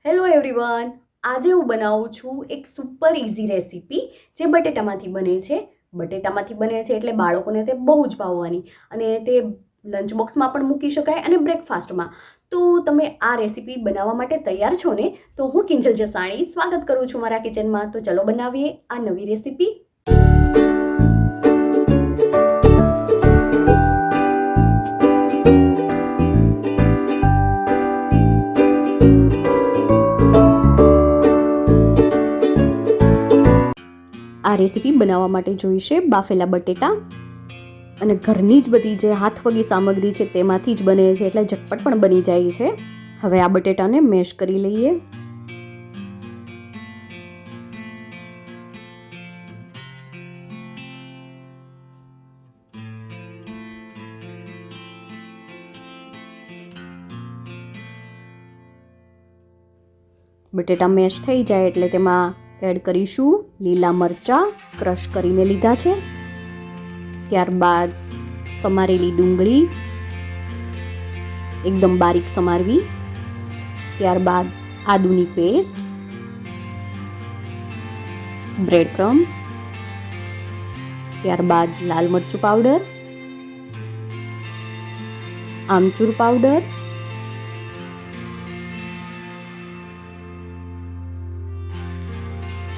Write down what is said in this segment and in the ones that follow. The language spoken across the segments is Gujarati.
Hello everyone. આજે હું બનાવું છું એક સુપર ઇઝી રેસીપી જે બટેટામાંથી બને છે. બટેટામાંથી બને છે એટલે બાળકોને તે બહુ જ ભાવવાની અને તે લંચ બોક્સમાં પણ મૂકી શકાય અને બ્રેકફાસ્ટમાં. તો તમે આ રેસીપી બનાવવા માટે તૈયાર છો ને? તો હું કિંજલ જસાણી સ્વાગત કરું છું મારા કિચનમાં. તો ચલો બનાવીએ આ નવી રેસીપી. આ રેસીપી બનાવવા માટે જોઈશે બાફેલા બટેટા અને ઘરની જ બધી જે હાથવગી સામગ્રી છે તેમાંથી જ બને છે એટલે ઝટપટ પણ બની જાય છે. હવે આ બટેટાને મેશ કરી લઈએ. બટેટા મેશ થઈ જાય એટલે તેમાં એડ કરીશું લીલા મરચાં ક્રશ કરીને લીધા છે, ત્યારબાદ સમારેલી ડુંગળી એકદમ બારીક સમારવી, ત્યારબાદ આદુની પેસ્ટ, બ્રેડ ક્રમ્સ, ત્યારબાદ લાલ મરચું પાવડર, આમચૂર પાવડર,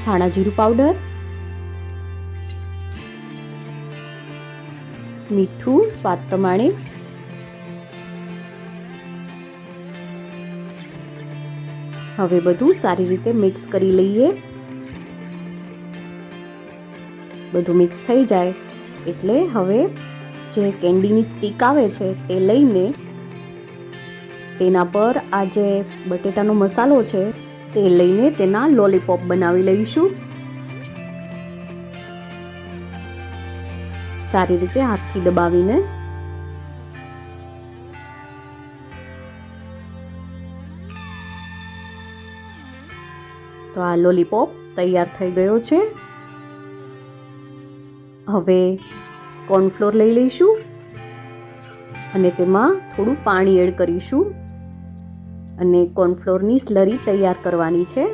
ધાણા જીરું પાવડર, મીઠું સ્વાદ પ્રમાણે, હવે બધું સારી રીતે મિક્સ કરી લઈએ. બધું મિક્સ થઈ જાય એટલે હવે જે કેન્ડીની સ્ટીક આવે છે તે લઈને તેના પર આ જે બટેટાનો મસાલો છે તે લઈને તેના લોલીપોપ બનાવી લઈશું. સારી રીતે હાથથી દબાવીને તો આ લોલીપોપ તૈયાર થઈ ગયો છે. હવે કોર્નફ્લોર લઈ લઈશું અને તેમાં થોડું પાણી એડ કરીશું અને કોર્નફ્લોરની સ્લરી તૈયાર કરવાની છે.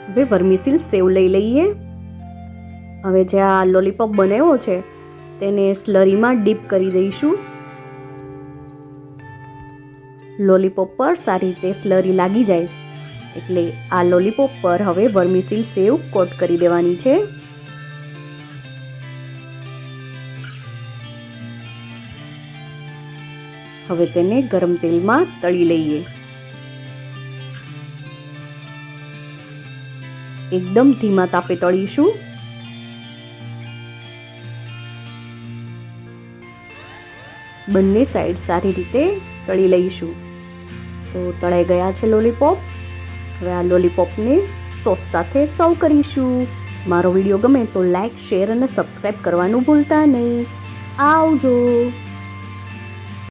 હવે વર્મીસિલ સેવ લઈ લઈએ. હવે જે આ લોલીપોપ બનાવ્યો છે તેને સ્લરીમાં ડીપ કરી દઈશું. લોલીપોપ પર સારી રીતે સ્લરી લાગી જાય એટલે આ લોલીપોપ પર હવે વર્મીસિલ સેવ કોટ કરી દેવાની છે. હવે તેને ગરમ તેલમાં તળી લઈએ. એકદમ ધીમા તાપે તળીશું. બંને સાઈડ સારી રીતે તળી લઈશું. તો તળાઈ ગયા છે લોલીપોપ. હવે આ લોલીપોપને સોસ સાથે સર્વ કરીશું. મારો વિડીયો ગમે તો લાઈક, શેર અને સબસ્ક્રાઈબ કરવાનું ભૂલતા નહીં. આવજો.